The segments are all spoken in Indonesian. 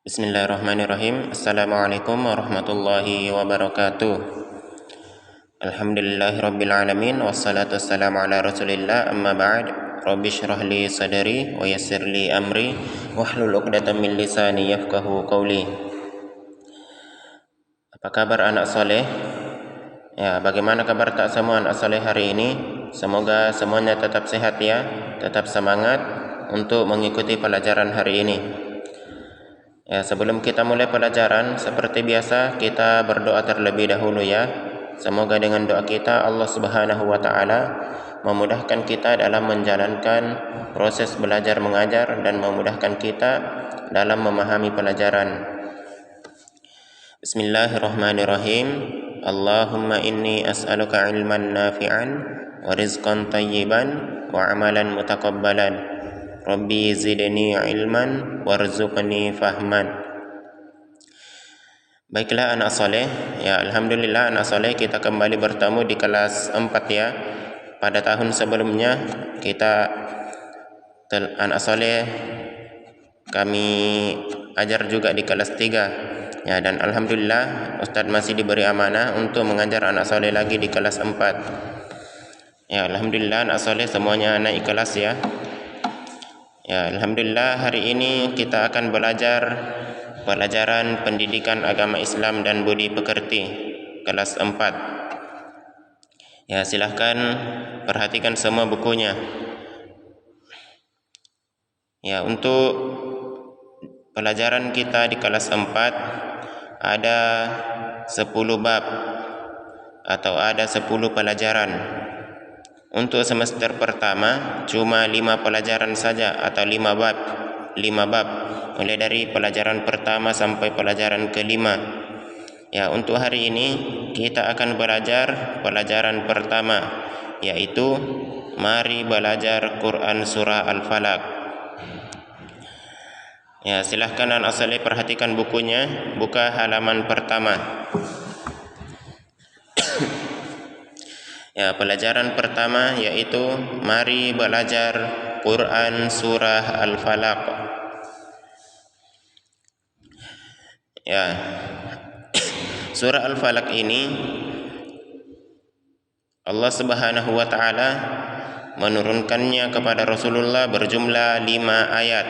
Bismillahirrahmanirrahim. Assalamualaikum warahmatullahi wabarakatuh. Alhamdulillahirabbil alamin wassalatu wassalamu ala Rasulillah amma ba'd. Rabbi shrah li sadri wa yassir li amri wahlul 'uqdatam min lisani yafqahu qawli. Apa kabar anak soleh? Ya, bagaimana kabar tak semua anak soleh hari ini? Semoga semuanya tetap sehat ya, tetap semangat untuk mengikuti pelajaran hari ini. Ya, sebelum kita mulai pelajaran, seperti biasa kita berdoa terlebih dahulu ya. Semoga dengan doa kita Allah Subhanahu wa taala memudahkan kita dalam menjalankan proses belajar mengajar dan memudahkan kita dalam memahami pelajaran. Bismillahirrahmanirrahim. Allahumma inni as'aluka ilman nafi'an wa rizqan tayyiban wa amalan mutaqabbalan. Rabbi zidni ilman warzuqni fahman. Baiklah anak soleh, ya alhamdulillah anak soleh kita kembali bertemu di kelas 4 ya. Pada tahun sebelumnya anak soleh kami ajar juga di kelas 3 ya, dan alhamdulillah Ustadz masih diberi amanah untuk mengajar anak soleh lagi di kelas 4. Ya alhamdulillah anak soleh semuanya naik kelas ya. Ya, alhamdulillah hari ini kita akan belajar pelajaran pendidikan agama Islam dan budi pekerti kelas 4. Ya, silahkan perhatikan semua bukunya. Ya, untuk pelajaran kita di kelas 4 ada 10 bab atau ada 10 pelajaran. Untuk semester pertama cuma 5 pelajaran saja atau 5 bab, mulai dari pelajaran pertama sampai pelajaran kelima. Ya, untuk hari ini kita akan belajar pelajaran pertama, yaitu mari belajar Quran surah Al-Falaq. Ya, silahkan anak soleh perhatikan bukunya, buka halaman pertama. Ya, pelajaran pertama yaitu mari belajar Quran surah Al-Falaq. Ya. Surah Al-Falaq ini Allah Subhanahu wa taala menurunkannya kepada Rasulullah berjumlah 5 ayat.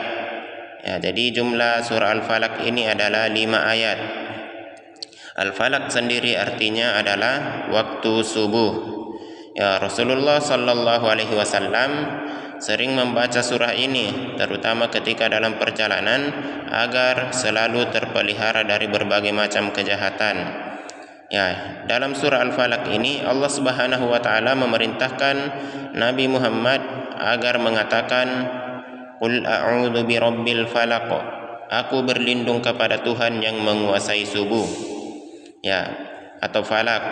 Ya, jadi jumlah surah Al-Falaq ini adalah 5 ayat. Al-Falaq sendiri artinya adalah waktu subuh. Ya, Rasulullah sallallahu alaihi wasallam sering membaca surah ini terutama ketika dalam perjalanan agar selalu terpelihara dari berbagai macam kejahatan. Ya, dalam surah Al-Falaq ini Allah Subhanahu wa taala memerintahkan Nabi Muhammad agar mengatakan qul a'udzu birabbil falaq. Aku berlindung kepada Tuhan yang menguasai subuh. Ya, atau falak.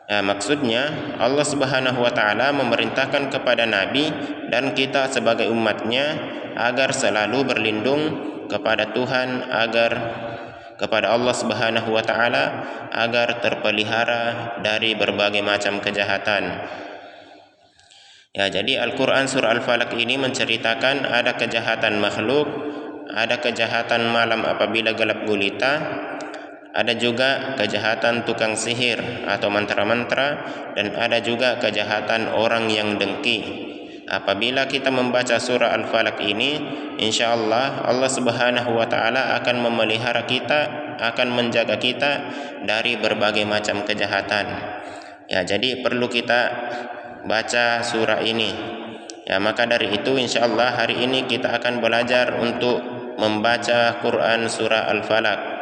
Ya, maksudnya Allah Subhanahu wa taala memerintahkan kepada Nabi dan kita sebagai umatnya agar selalu berlindung kepada Tuhan, kepada Allah Subhanahu wa taala agar terpelihara dari berbagai macam kejahatan. Ya, jadi Al-Qur'an surah Al-Falaq ini menceritakan ada kejahatan makhluk, ada kejahatan malam apabila gelap gulita, ada juga kejahatan tukang sihir atau mantra-mantra, dan ada juga kejahatan orang yang dengki. Apabila kita membaca surah Al-Falaq ini, insyaallah Allah Subhanahu wa taala akan memelihara kita, akan menjaga kita dari berbagai macam kejahatan. Ya, jadi perlu kita baca surah ini. Ya, maka dari itu insyaallah hari ini kita akan belajar untuk membaca Quran surah Al-Falaq.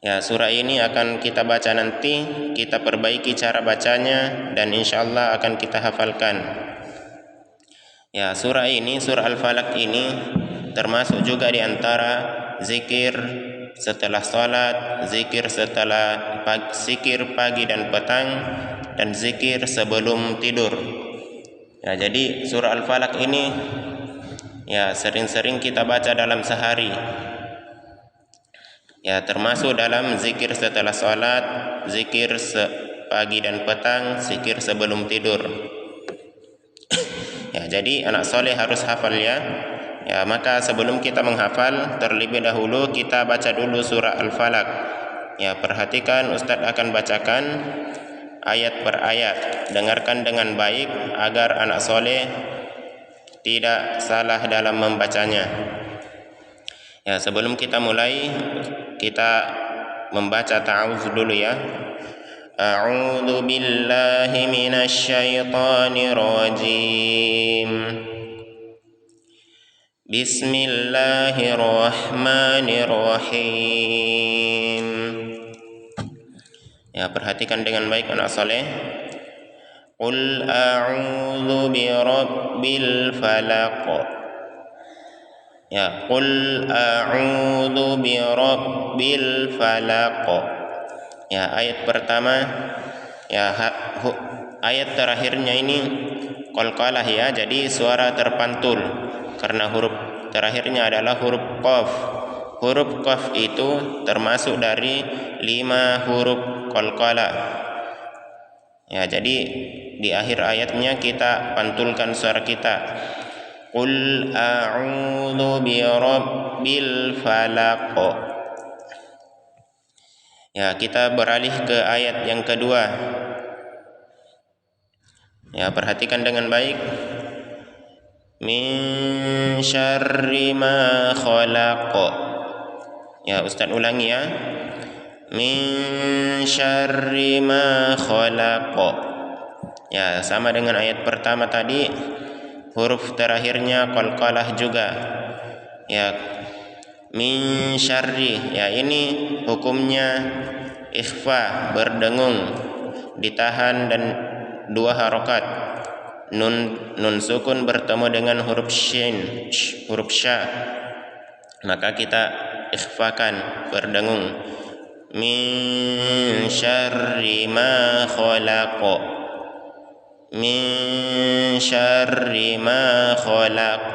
Ya, surah ini akan kita baca nanti, kita perbaiki cara bacanya dan insyaallah akan kita hafalkan. Ya, surah ini, surah Al-Falaq ini termasuk juga di antara zikir setelah salat, zikir pagi dan petang, dan zikir sebelum tidur. Ya, jadi surah Al-Falaq ini ya sering-sering kita baca dalam sehari. Ya, termasuk dalam zikir setelah salat, zikir pagi dan petang, zikir sebelum tidur. Ya, jadi anak soleh harus hafal ya. Ya, maka sebelum kita menghafal, terlebih dahulu kita baca dulu surah Al-Falaq. Ya, perhatikan Ustadz akan bacakan ayat per ayat. Dengarkan dengan baik agar anak soleh tidak salah dalam membacanya. Ya, sebelum kita mulai, kita membaca ta'awudz dulu ya. A'udzu billahi minasy syaithanir rajim. Bismillahirrahmanirrahim. Ya, perhatikan dengan baik anak saleh. Qul a'udzu birabbil falaq. Ya, qul a'udzu birabbil falaq. Ya, ayat pertama ya, ayat terakhirnya ini qalqalah ya, jadi suara terpantul. Karena huruf terakhirnya adalah huruf qaf. Huruf qaf itu termasuk dari 5 huruf qalqalah. Ya, jadi di akhir ayatnya kita pantulkan suara kita. Qul a'udzu birabbil falaq. Ya, kita beralih ke ayat yang kedua. Ya, perhatikan dengan baik. Min syarri ma khalaq. Ya, Ustaz ulangi ya. Min syarri ma khalaq. Ya, sama dengan ayat pertama tadi, huruf terakhirnya qalqalah juga. Ya, min syarri. Ya, ini hukumnya ikhfa, berdengung, ditahan dan 2 harokat. Nun sukun bertemu dengan huruf shin, huruf sya, maka kita ikhfakan, berdengung. Min syarri ma khalaq. Min syarri ma khalaq.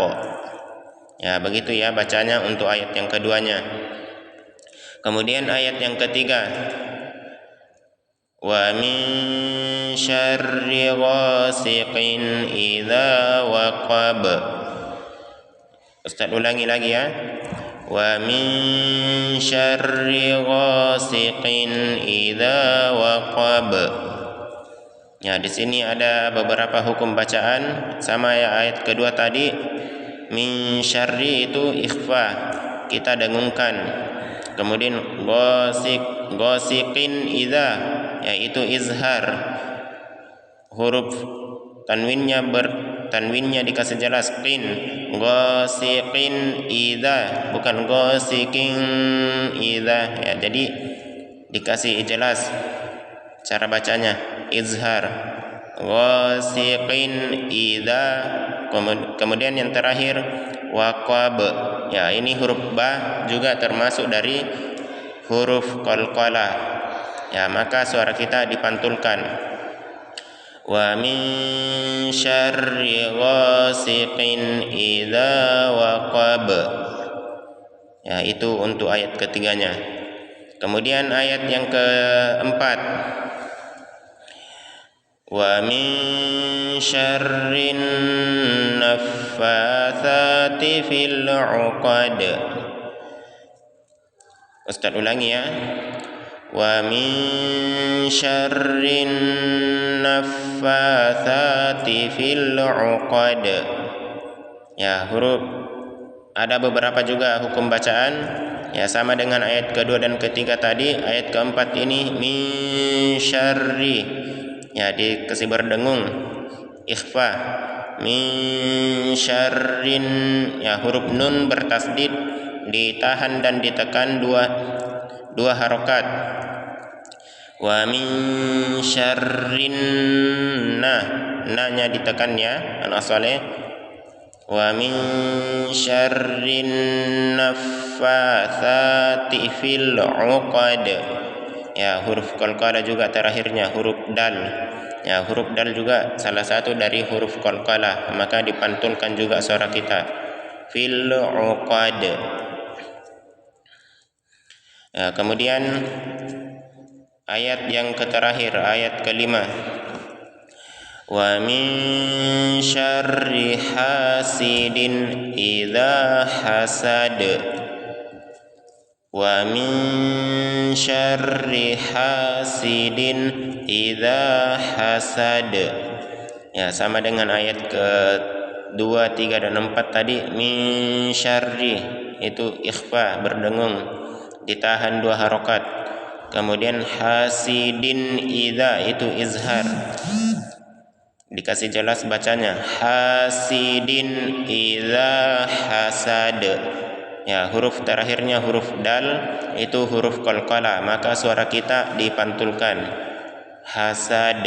Ya, begitu ya bacanya untuk ayat yang keduanya. Kemudian ayat yang ketiga. Wa min syarri ghasiqin idza waqab. Ustaz ulangi lagi ya. Wa min syarri ghasiqin idza waqab. Ya, di sini ada beberapa hukum bacaan sama ya ayat kedua tadi. Min syarri itu ikhfa, kita dengungkan. Kemudian ghasiqin idza, yaitu izhar, huruf tanwinnya dikasih jelas, qin, ghasiqin idza, bukan ghasiqin idza ya, jadi dikasih jelas cara bacanya, izhar, ghasiqin idza. Kemudian yang terakhir waqab. Ya, ini huruf ba juga termasuk dari huruf qalqalah. Ya, maka suara kita dipantulkan. Wa min syarri ghasiqin idza waqab. Ya, itu untuk ayat ketiganya. Kemudian ayat yang keempat. Wa min syarrin naffatsati fil 'uqad. Ustaz ulangi ya. Wa min syarrin naffatsati fil 'uqad. Ya, huruf ada beberapa juga hukum bacaan. Ya, sama dengan ayat kedua dan ketiga tadi. Ayat keempat ini min syarri, ya, dikasih berdengung, ikhfa. Min syarrin, ya, huruf nun bertasdid, ditahan dan ditekan dua harokat. Wa min syarrin, na-nya ditekan ya anak saleh. Wa min syarrin naffatsati fil 'uqad. Ya, huruf qalqalah juga terakhirnya huruf dal. Ya, huruf dal juga salah satu dari huruf qalqalah, maka dipantulkan juga suara kita, fil 'uqad. Ya, kemudian ayat yang terakhir, ayat kelima. Wa min syarri hasidin idza hasad. Wa min syarri hasidin idza hasad. Ya, sama dengan ayat ke-2, 3 dan 4 tadi. Min syarri itu ikhfa, berdengung, ditahan 2 harokat. Kemudian hasidin idza itu izhar, dikasih jelas bacanya, hasidin idza hasad. Ya, huruf terakhirnya huruf dal itu huruf qalqalah, maka suara kita dipantulkan, hasad.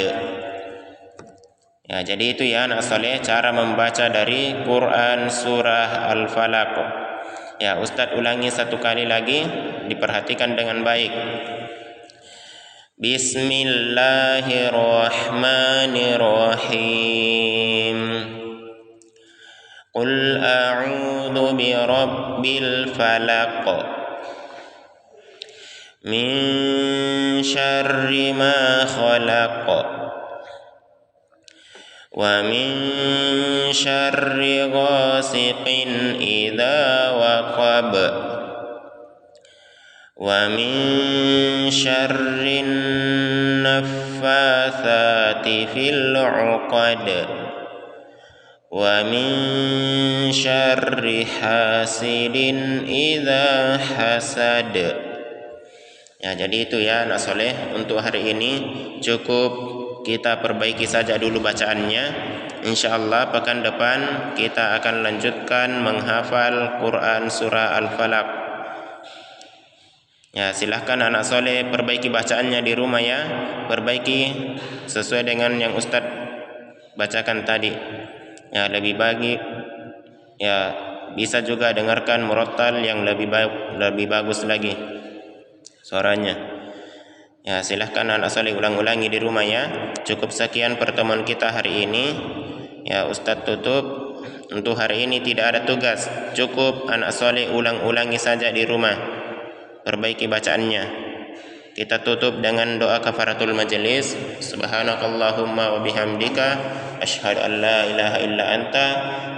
Ya, jadi itu ya anak soleh cara membaca dari Quran surah Al-Falaq. Ya, Ustadz ulangi 1 kali lagi, diperhatikan dengan baik. Bismillahirrahmanirrahim. Qul a'udzu birabbil falaq min syarri ma khalaq wa min syarri ghasiqin idza waqab wa min syarrin naffatsati fil 'uqad wa min syarri hasidin idza hasad. Ya, jadi itu ya anak soleh, untuk hari ini cukup kita perbaiki saja dulu bacaannya. Insyaallah pekan depan kita akan lanjutkan menghafal Quran surah Al-Falaq. Ya, silahkan anak soleh perbaiki bacaannya di rumah ya, perbaiki sesuai dengan yang Ustadz bacakan tadi. Ya, lebih baik ya, bisa juga dengarkan murattal yang lebih bagus lagi suaranya. Ya, silahkan anak soleh ulang-ulangi di rumah ya. Cukup sekian pertemuan kita hari ini. Ya, Ustadz tutup. Untuk hari ini tidak ada tugas, cukup anak soleh ulang-ulangi saja di rumah, perbaiki bacaannya. Kita tutup dengan doa kafaratul majelis. Subhanakallahumma wa bihamdika asyhadu an la ilaha illa anta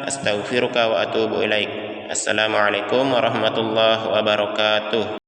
astaghfiruka wa atubu ilaik. Assalamualaikum warahmatullahi wabarakatuh.